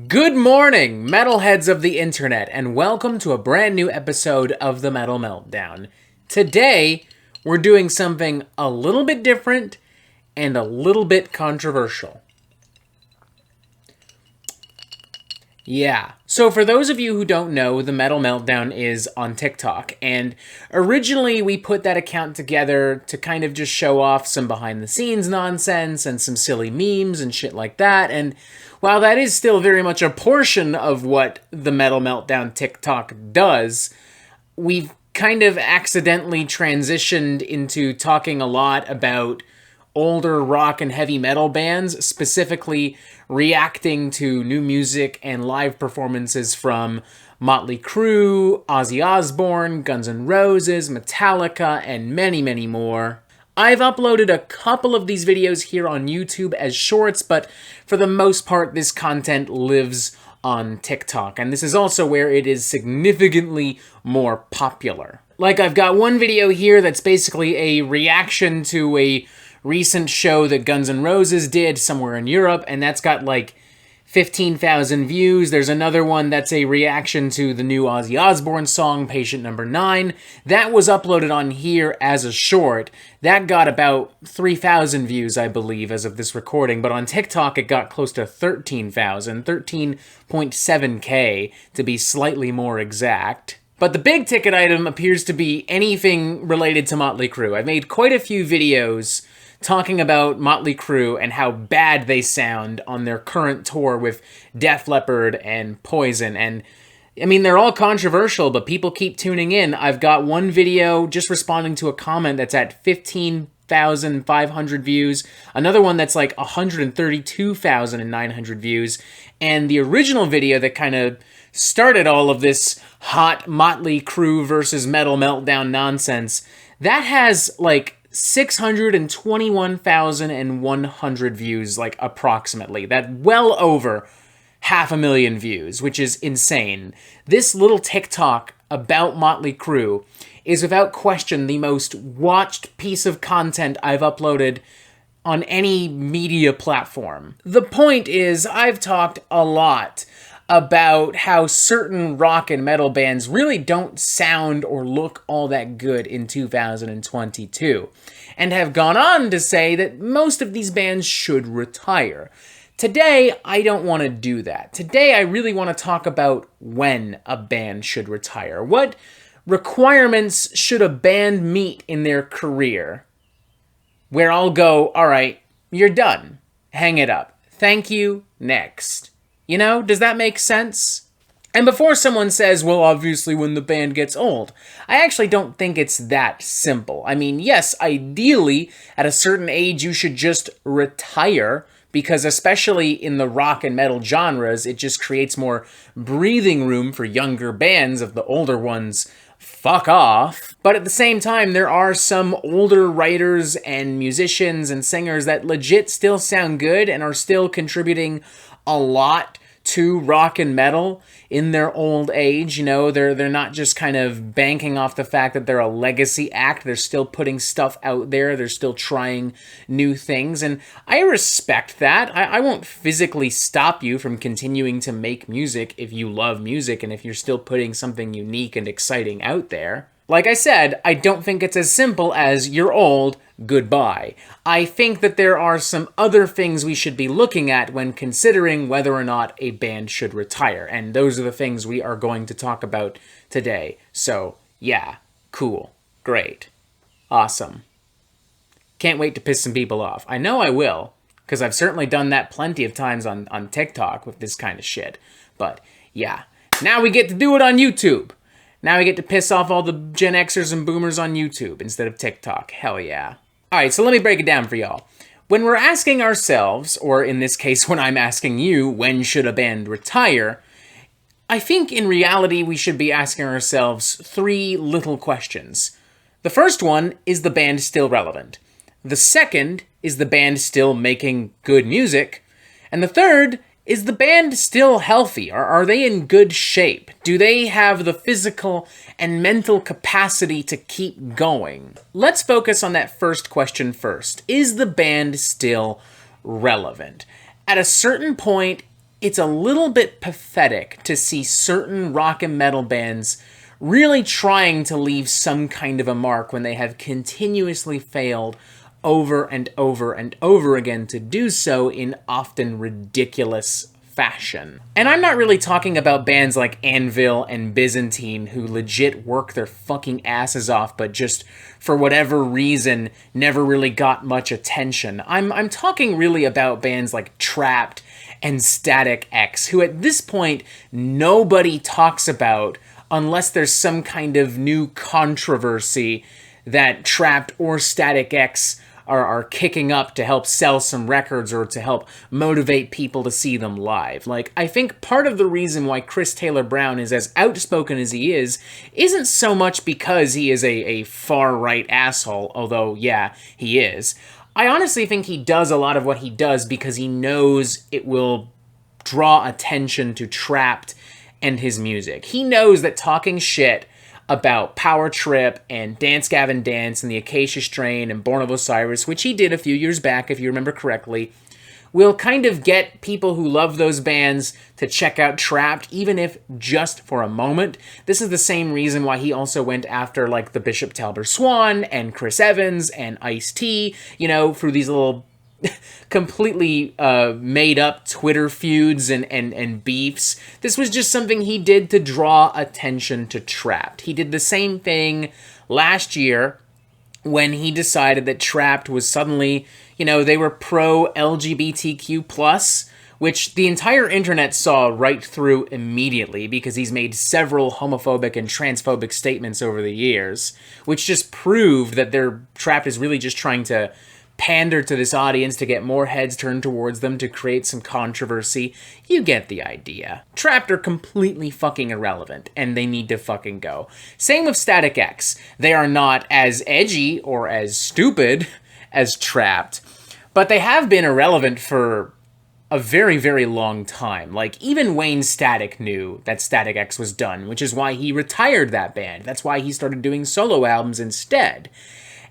Good morning, metalheads of the internet, and welcome to a brand new episode of the Metal Meltdown. Today, we're doing something a little bit different and a little bit controversial. Yeah, so for those of you who don't know, the Metal Meltdown is on TikTok, and originally we put that account together to kind of just show off some behind-the-scenes nonsense and some silly memes and shit like that, and while that is still very much a portion of what the Metal Meltdown TikTok does, we've kind of accidentally transitioned into talking a lot about older rock and heavy metal bands, specifically reacting to new music and live performances from Motley Crue, Ozzy Osbourne, Guns N' Roses, Metallica, and many, many more. I've uploaded a couple of these videos here on YouTube as shorts, but for the most part, this content lives on TikTok, and this is also where it is significantly more popular. Like, I've got one video here that's basically a reaction to a recent show that Guns N' Roses did somewhere in Europe, and that's got like 15,000 views. There's another one that's a reaction to the new Ozzy Osbourne song, Patient Number 9. That was uploaded on here as a short. That got about 3,000 views, I believe, as of this recording, but on TikTok it got close to 13,000, 13.7K to be slightly more exact. But the big ticket item appears to be anything related to Motley Crue. I've made quite a few videos talking about Motley Crue and how bad they sound on their current tour with Def Leppard and Poison. And, I mean, they're all controversial, but people keep tuning in. I've got one video just responding to a comment that's at 15,500 views, another one that's like 132,900 views, and the original video that kind of started all of this hot Motley Crue versus Metal Meltdown nonsense, that has like 621,100 views, like, approximately. That well over 500,000 views, which is insane. This little TikTok about Motley Crue is without question the most watched piece of content I've uploaded on any media platform. The point is, I've talked a lot about how certain rock and metal bands really don't sound or look all that good in 2022, and have gone on to say that most of these bands should retire. Today, I don't want to do that. Today, I really want to talk about when a band should retire. What requirements should a band meet in their career where I'll go, all right, you're done. Hang it up. Thank you. Next. You know, does that make sense? And before someone says, well, obviously when the band gets old, I actually don't think it's that simple. I mean, yes, ideally, at a certain age, you should just retire, because especially in the rock and metal genres, it just creates more breathing room for younger bands if the older ones fuck off. But at the same time, there are some older writers and musicians and singers that legit still sound good and are still contributing a lot to rock and metal in their old age. You know, they're not just kind of banking off the fact that they're a legacy act. They're still putting stuff out there. They're still trying new things. And I respect that. I won't physically stop you from continuing to make music if you love music and if you're still putting something unique and exciting out there. Like I said, I don't think it's as simple as you're old, goodbye. I think that there are some other things we should be looking at when considering whether or not a band should retire, and those are the things we are going to talk about today. So, yeah, cool, great, awesome. Can't wait to piss some people off. I know I will, because I've certainly done that plenty of times on TikTok with this kind of shit. But, yeah, now we get to do it on YouTube. Now we get to piss off all the Gen Xers and Boomers on YouTube instead of TikTok. Hell yeah. Alright, so let me break it down for y'all. When we're asking ourselves, or in this case when I'm asking you, when should a band retire, I think in reality we should be asking ourselves three little questions. The first one, is the band still relevant? The second, is the band still making good music? And the third, is the band still healthy? Are they in good shape? Do they have the physical and mental capacity to keep going? Let's focus on that first question first. Is the band still relevant? At a certain point, it's a little bit pathetic to see certain rock and metal bands really trying to leave some kind of a mark when they have continuously failed over and over and over again to do so in often ridiculous fashion. And I'm not really talking about bands like Anvil and Byzantine who legit work their fucking asses off but just for whatever reason never really got much attention. I'm talking really about bands like Trapt and Static X, who at this point nobody talks about unless there's some kind of new controversy that Trapt or Static X are kicking up to help sell some records or to help motivate people to see them live. Like, I think part of the reason why Chris Taylor Brown is as outspoken as he is isn't so much because he is a far-right asshole, although, yeah, he is. I honestly think he does a lot of what he does because he knows it will draw attention to Trapt and his music. He knows that talking shit about Power Trip and Dance Gavin Dance and the Acacia Strain and Born of Osiris, which he did a few years back, if you remember correctly, will kind of get people who love those bands to check out Trapt, even if just for a moment. This is the same reason why he also went after, like, the Bishop Talbot Swan and Chris Evans and Ice-T, you know, through these little completely made-up Twitter feuds and beefs. This was just something he did to draw attention to Trapt. He did the same thing last year when he decided that Trapt was suddenly, you know, they were pro-LGBTQ+, which the entire internet saw right through immediately because he's made several homophobic and transphobic statements over the years, which just proved that Trapt is really just trying to pander to this audience to get more heads turned towards them to create some controversy. You get the idea. Trapt are completely fucking irrelevant, and they need to fucking go. Same with Static X. They are not as edgy or as stupid as Trapt, but they have been irrelevant for a very, very long time. Like, even Wayne Static knew that Static X was done, which is why he retired that band. That's why he started doing solo albums instead.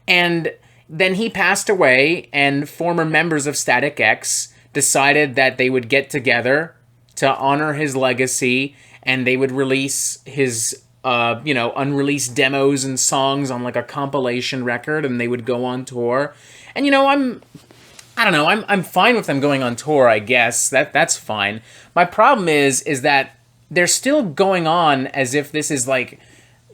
And then he passed away, and former members of Static X decided that they would get together to honor his legacy, and they would release his, unreleased demos and songs on, like, a compilation record, and they would go on tour. And, you know, I'm fine with them going on tour, I guess. That's fine. My problem is that they're still going on as if this is, like,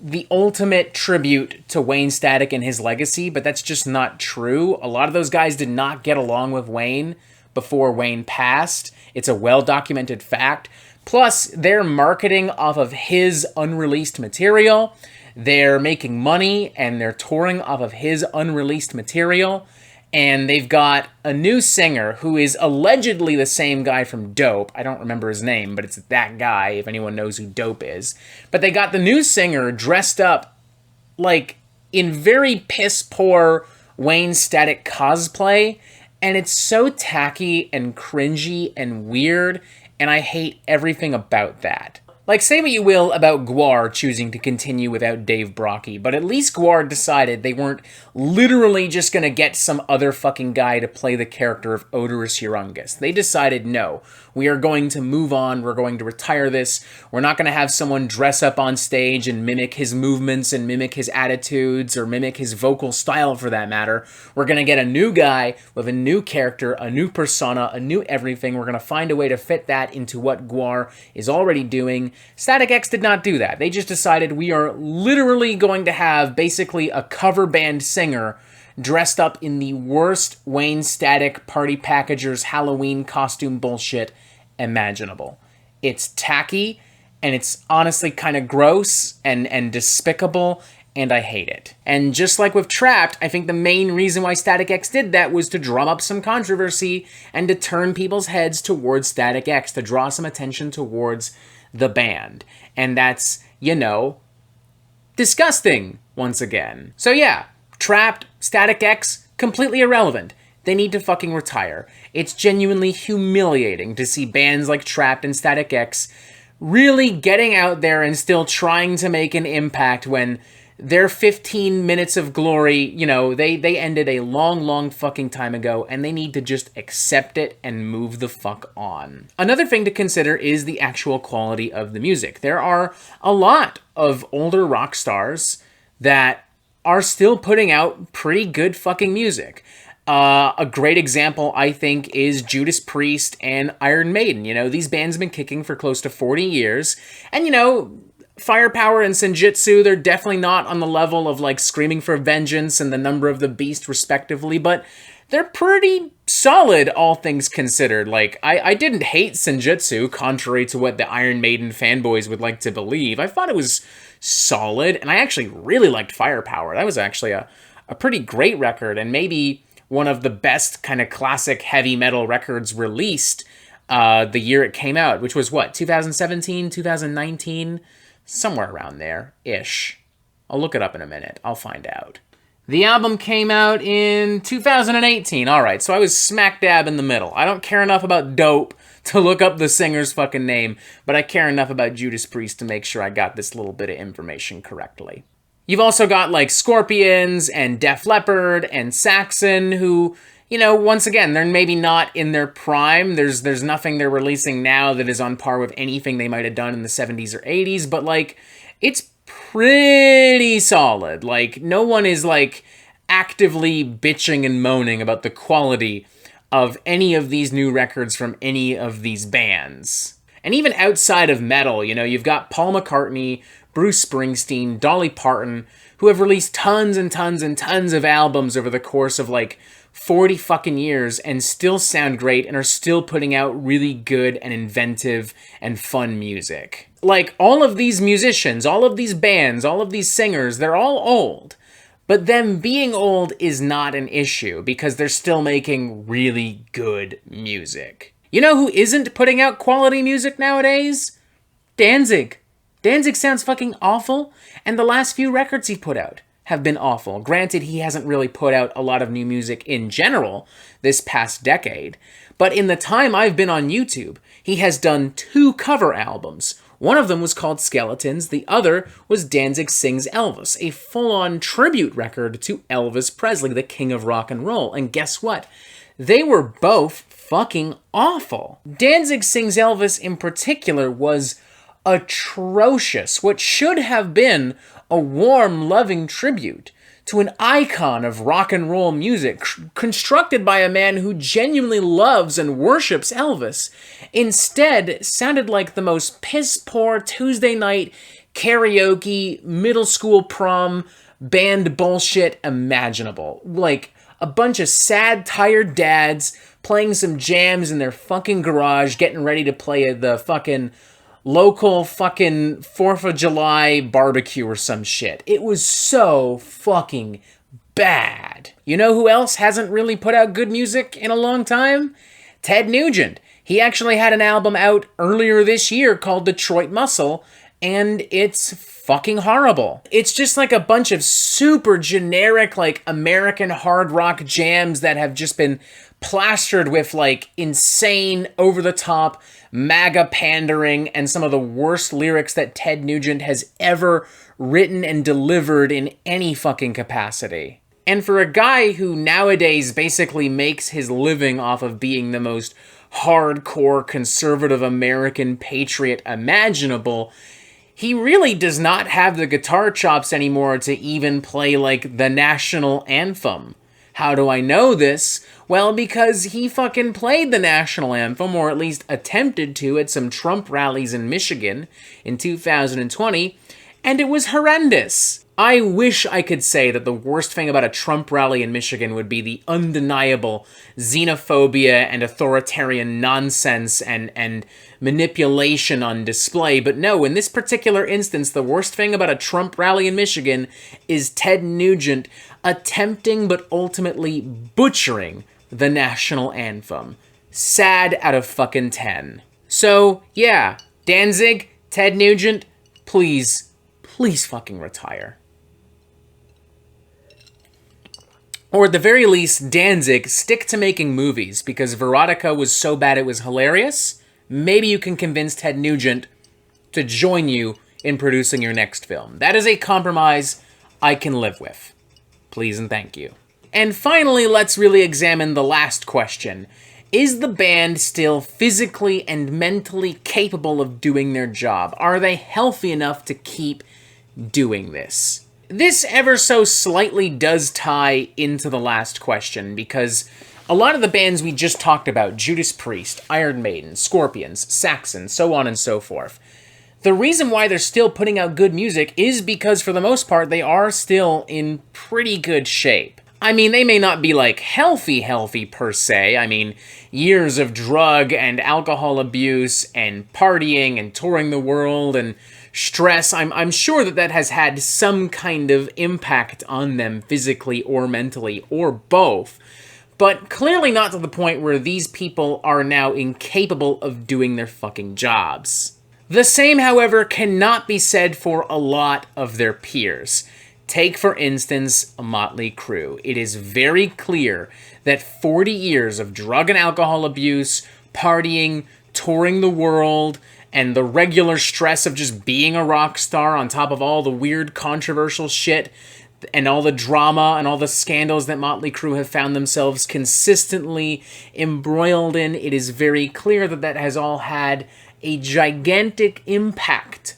the ultimate tribute to Wayne Static and his legacy, but that's just not true. A lot of those guys did not get along with Wayne before Wayne passed. It's a well-documented fact. Plus, they're marketing off of his unreleased material. They're making money, and they're touring off of his unreleased material. And they've got a new singer who is allegedly the same guy from Dope. I don't remember his name, but it's that guy, if anyone knows who Dope is. But they got the new singer dressed up, like, in very piss-poor Wayne Static cosplay, and it's so tacky and cringy and weird, and I hate everything about that. Like, say what you will about Gwar choosing to continue without Dave Brockie, but at least Gwar decided they weren't literally just gonna get some other fucking guy to play the character of Odorous Urungus. They decided, no, we are going to move on, we're going to retire this, we're not gonna have someone dress up on stage and mimic his movements and mimic his attitudes or mimic his vocal style for that matter. We're gonna get a new guy with a new character, a new persona, a new everything. We're gonna find a way to fit that into what Gwar is already doing. Static X did not do that. They just decided we are literally going to have basically a cover band singer dressed up in the worst Wayne Static Party Packagers Halloween costume bullshit imaginable. It's tacky, and it's honestly kind of gross and despicable, and I hate it. And just like with Trapt, I think the main reason why Static X did that was to drum up some controversy and to turn people's heads towards Static X, to draw some attention towards the band. And that's, you know, disgusting once again. So yeah, Trapt, Static X, completely irrelevant. They need to fucking retire. It's genuinely humiliating to see bands like Trapt and Static X really getting out there and still trying to make an impact when their 15 minutes of glory, you know, they ended a long, long fucking time ago, and they need to just accept it and move the fuck on. Another thing to consider is the actual quality of the music. There are a lot of older rock stars that are still putting out pretty good fucking music. A great example, I think, is Judas Priest and Iron Maiden. You know, these bands have been kicking for close to 40 years, and, you know, Firepower and Senjutsu, they're definitely not on the level of, like, Screaming for Vengeance and The Number of the Beast, respectively, but they're pretty solid, all things considered. Like, I didn't hate Senjutsu, contrary to what the Iron Maiden fanboys would like to believe. I thought it was solid, and I actually really liked Firepower. That was actually a pretty great record, and maybe one of the best kind of classic heavy metal records released the year it came out, which was, what, 2017, 2019? Somewhere around there-ish. I'll look it up in a minute. I'll find out. The album came out in 2018. Alright, so I was smack dab in the middle. I don't care enough about Dope to look up the singer's fucking name, but I care enough about Judas Priest to make sure I got this little bit of information correctly. You've also got, like, Scorpions and Def Leppard and Saxon, who, you know, once again, they're maybe not in their prime. There's nothing they're releasing now that is on par with anything they might have done in the 70s or 80s, but, like, it's pretty solid. Like, no one is, like, actively bitching and moaning about the quality of any of these new records from any of these bands. And even outside of metal, you know, you've got Paul McCartney, Bruce Springsteen, Dolly Parton, who have released tons and tons and tons of albums over the course of, like, 40 fucking years and still sound great and are still putting out really good and inventive and fun music. Like, all of these musicians, all of these bands, all of these singers, they're all old. But them being old is not an issue because they're still making really good music. You know who isn't putting out quality music nowadays? Danzig. Danzig sounds fucking awful, and the last few records he put out have been awful. Granted, he hasn't really put out a lot of new music in general this past decade, but in the time I've been on YouTube, he has done 2 cover albums. One of them was called Skeletons, the other was Danzig Sings Elvis, a full-on tribute record to Elvis Presley, the king of rock and roll. And guess what? They were both fucking awful. Danzig Sings Elvis in particular was atrocious. What should have been a warm, loving tribute to an icon of rock and roll music constructed by a man who genuinely loves and worships Elvis, instead sounded like the most piss-poor Tuesday night karaoke, middle school prom, band bullshit imaginable. Like, a bunch of sad, tired dads playing some jams in their fucking garage, getting ready to play the fucking local fucking 4th of July barbecue or some shit. It was so fucking bad. You know who else hasn't really put out good music in a long time? Ted Nugent. He actually had an album out earlier this year called Detroit Muscle, and it's fucking horrible. It's just like a bunch of super generic, like, American hard rock jams that have just been plastered with, like, insane, over-the-top, MAGA pandering and some of the worst lyrics that Ted Nugent has ever written and delivered in any fucking capacity. And for a guy who nowadays basically makes his living off of being the most hardcore conservative American patriot imaginable, he really does not have the guitar chops anymore to even play, like, the national anthem. How do I know this? Well, because he fucking played the national anthem, or at least attempted to, at some Trump rallies in Michigan in 2020, and it was horrendous. I wish I could say that the worst thing about a Trump rally in Michigan would be the undeniable xenophobia and authoritarian nonsense and manipulation on display, but no, in this particular instance, the worst thing about a Trump rally in Michigan is Ted Nugent attempting but ultimately butchering the national anthem. Sad out of fucking 10. So, yeah, Danzig, Ted Nugent, please fucking retire. Or at the very least, Danzig, stick to making movies, because Veronica was so bad it was hilarious. Maybe you can convince Ted Nugent to join you in producing your next film. That is a compromise I can live with. Please and thank you. And finally, let's really examine the last question. Is the band still physically and mentally capable of doing their job? Are they healthy enough to keep doing this? This ever so slightly does tie into the last question, because a lot of the bands we just talked about, Judas Priest, Iron Maiden, Scorpions, Saxon, so on and so forth, the reason why they're still putting out good music is because, for the most part, they are still in pretty good shape. I mean, they may not be, like, healthy per se. I mean, years of drug and alcohol abuse and partying and touring the world and stress, I'm sure that has had some kind of impact on them physically or mentally, or both. But clearly not to the point where these people are now incapable of doing their fucking jobs. The same, however, cannot be said for a lot of their peers. Take, for instance, Motley Crue. It is very clear that 40 years of drug and alcohol abuse, partying, touring the world, and the regular stress of just being a rock star on top of all the weird controversial shit and all the drama and all the scandals that Motley Crue have found themselves consistently embroiled in, it is very clear that has all had a gigantic impact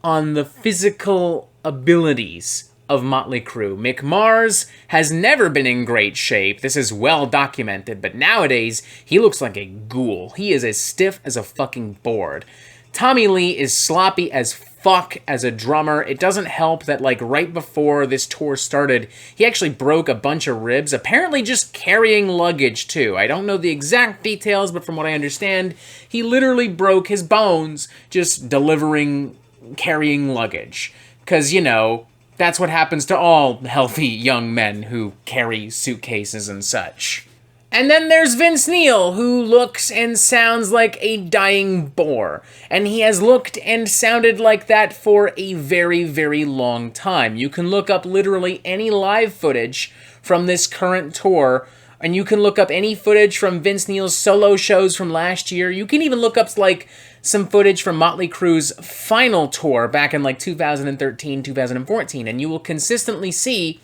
on the physical abilities of Motley Crue. Mick Mars has never been in great shape. This is well documented, but nowadays, he looks like a ghoul. He is as stiff as a fucking board. Tommy Lee is sloppy as fuck as a drummer. It doesn't help that, like, right before this tour started, he actually broke a bunch of ribs, apparently just carrying luggage, too. I don't know the exact details, but from what I understand, he literally broke his bones just carrying luggage. 'Cause, you know, that's what happens to all healthy young men who carry suitcases and such. And then there's Vince Neil, who looks and sounds like a dying boar. And he has looked and sounded like that for a very, very long time. You can look up literally any live footage from this current tour, and you can look up any footage from Vince Neil's solo shows from last year. You can even look up, like, some footage from Motley Crue's final tour back in, like, 2013, 2014, and you will consistently see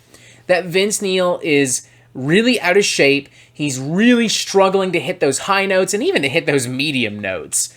that Vince Neil is really out of shape. He's really struggling to hit those high notes and even to hit those medium notes.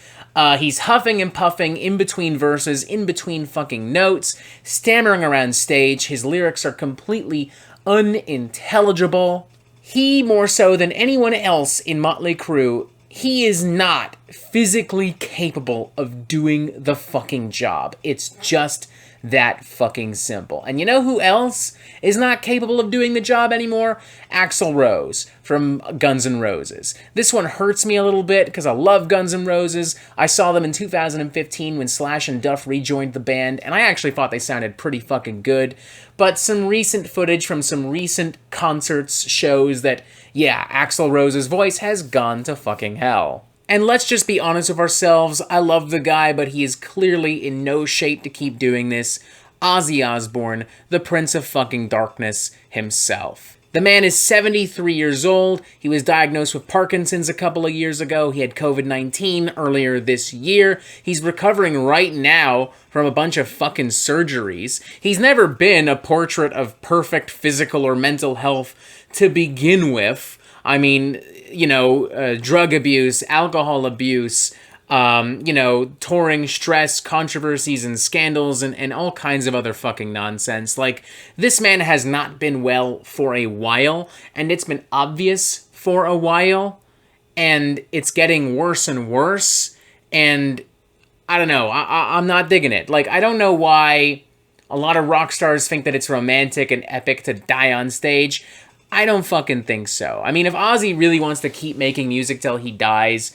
He's huffing and puffing in between verses, in between fucking notes, stammering around stage. His lyrics are completely unintelligible. He, more so than anyone else in Motley Crue, he is not physically capable of doing the fucking job. It's just that fucking simple. And you know who else is not capable of doing the job anymore? Axl Rose from Guns N' Roses. This one hurts me a little bit because I love Guns N' Roses. I saw them in 2015 when Slash and Duff rejoined the band, and I actually thought they sounded pretty fucking good. But some recent footage from some recent concerts shows that, yeah, Axl Rose's voice has gone to fucking hell. And let's just be honest with ourselves, I love the guy, but he is clearly in no shape to keep doing this. Ozzy Osbourne, the Prince of fucking Darkness himself. The man is 73 years old. He was diagnosed with Parkinson's a couple of years ago. He had COVID-19 earlier this year. He's recovering right now from a bunch of fucking surgeries. He's never been a portrait of perfect physical or mental health to begin with. I mean, you know, drug abuse, alcohol abuse, you know, touring, stress, controversies, and scandals, and all kinds of other fucking nonsense. Like, this man has not been well for a while, and it's been obvious for a while, and it's getting worse and worse, and I don't know, I'm not digging it. Like, I don't know why a lot of rock stars think that it's romantic and epic to die on stage. I don't fucking think so. I mean, if Ozzy really wants to keep making music till he dies,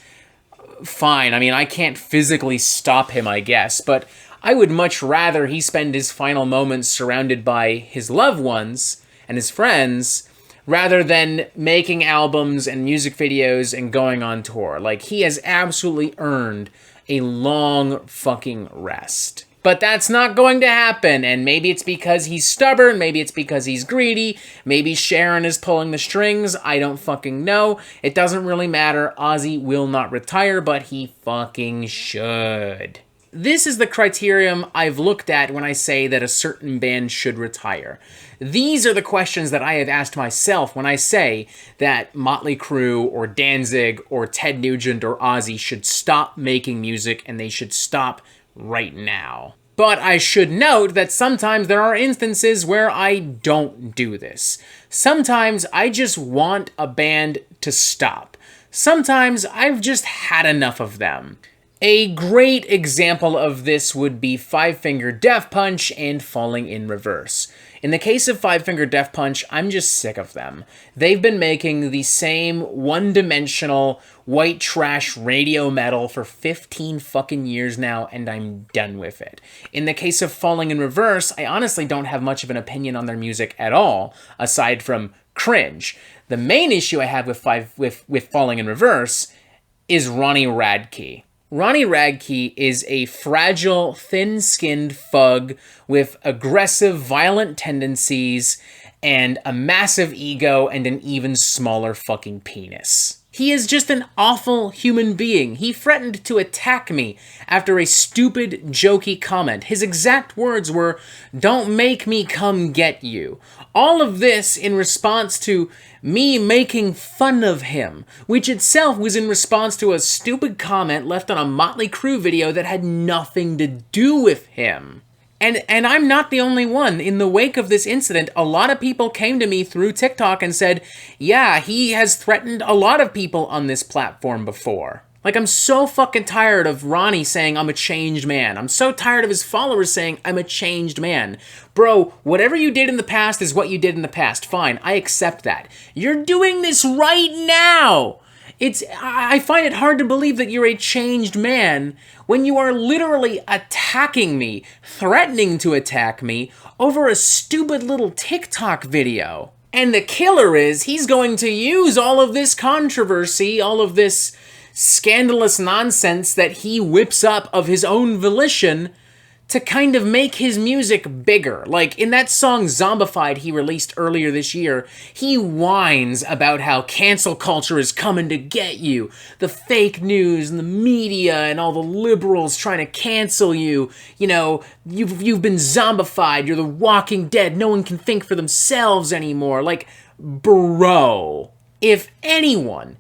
fine. I mean, I can't physically stop him, I guess, but I would much rather he spend his final moments surrounded by his loved ones and his friends rather than making albums and music videos and going on tour. Like, he has absolutely earned a long fucking rest. But that's not going to happen, and maybe it's because he's stubborn, maybe it's because he's greedy, maybe Sharon is pulling the strings, I don't fucking know. It doesn't really matter. Ozzy will not retire, but he fucking should. this is the criterion I've looked at when I say that a certain band should retire. These are the questions that I have asked myself when I say that Motley Crue or Danzig or Ted Nugent or Ozzy should stop making music, and they should stop right now. But I should note that sometimes there are instances where I don't do this. Sometimes I just want a band to stop. Sometimes I've just had enough of them. A great example of this would be Five Finger Death Punch and Falling in Reverse. In the case of Five Finger Death Punch, I'm just sick of them. They've been making the same one-dimensional white trash radio metal for 15 fucking years now, and I'm done with it. In the case of Falling in Reverse, I honestly don't have much of an opinion on their music at all, aside from cringe. The main issue I have with Falling in Reverse is Ronnie Radke. Ronnie Radke is a fragile, thin-skinned thug with aggressive, violent tendencies and a massive ego and an even smaller fucking penis. He is just an awful human being. He threatened to attack me after a stupid, jokey comment. His exact words were, "Don't make me come get you." All of this in response to me making fun of him, which itself was in response to a stupid comment left on a Motley Crue video that had nothing to do with him. And I'm not the only one. In the wake of this incident, a lot of people came to me through TikTok and said, yeah, he has threatened a lot of people on this platform before. Like, I'm so fucking tired of Ronnie saying I'm a changed man. I'm so tired of his followers saying I'm a changed man. Bro, whatever you did in the past is what you did in the past. Fine, I accept that. You're doing this right now. I find it hard to believe that you're a changed man when you are literally attacking me, threatening to attack me over a stupid little TikTok video. And the killer is he's going to use all of this controversy, all of this scandalous nonsense that he whips up of his own volition to kind of make his music bigger. Like, in that song Zombified he released earlier this year, he whines about how cancel culture is coming to get you. The fake news and the media and all the liberals trying to cancel you. You know, you've been zombified, you're the Walking Dead, no one can think for themselves anymore. Like, bro, if anyone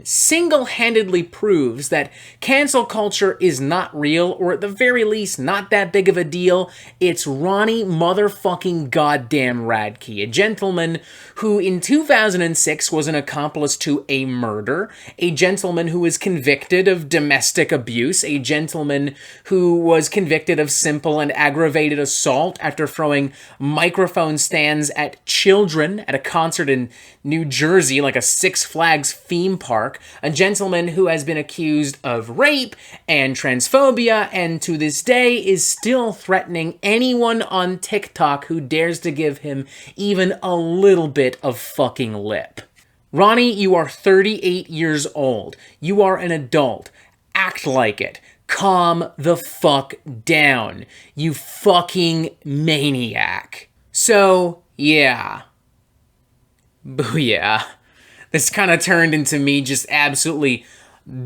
single-handedly proves that cancel culture is not real, or at the very least not that big of a deal, it's Ronnie motherfucking goddamn Radke, a gentleman who in 2006 was an accomplice to a murder, a gentleman who was convicted of domestic abuse, a gentleman who was convicted of simple and aggravated assault after throwing microphone stands at children at a concert in New Jersey, like a Six Flags theme park, a gentleman who has been accused of rape and transphobia, and to this day is still threatening anyone on TikTok who dares to give him even a little bit of fucking lip. Ronnie, you are 38 years old. You are an adult. Act like it. Calm the fuck down, you fucking maniac. So, yeah. Booyah. This kind of turned into me just absolutely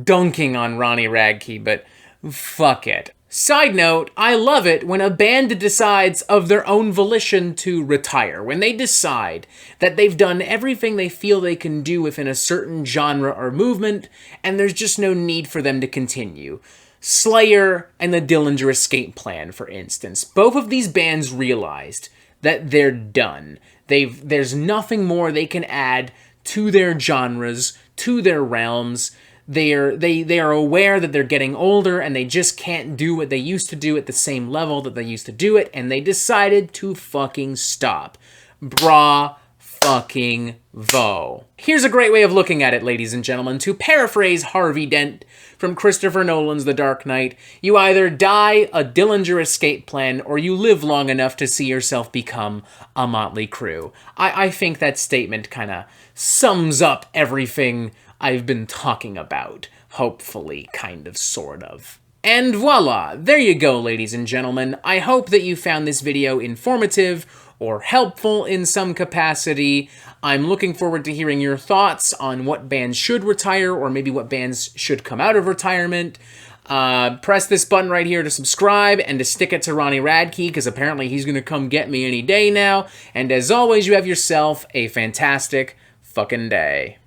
dunking on Ronnie Radke, but fuck it. Side note, I love it when a band decides of their own volition to retire. When they decide that they've done everything they feel they can do within a certain genre or movement, and there's just no need for them to continue. Slayer and the Dillinger Escape Plan, for instance. Both of these bands realized that they're done. There's nothing more they can add to their genres, to their realms. They are aware that they're getting older and they just can't do what they used to do at the same level that they used to do it, and they decided to fucking stop. Bra fucking vo. Here's a great way of looking at it, ladies and gentlemen. To paraphrase Harvey Dent from Christopher Nolan's The Dark Knight, you either die a Dillinger Escape Plan or you live long enough to see yourself become a Motley Crue. I think that statement kind of sums up everything I've been talking about. Hopefully, kind of, sort of. And voila, there you go, ladies and gentlemen. I hope that you found this video informative or helpful in some capacity. I'm looking forward to hearing your thoughts on what bands should retire, or maybe what bands should come out of retirement. Press this button right here to subscribe and to stick it to Ronnie Radke, because apparently he's going to come get me any day now. And as always, you have yourself a fantastic fucking day.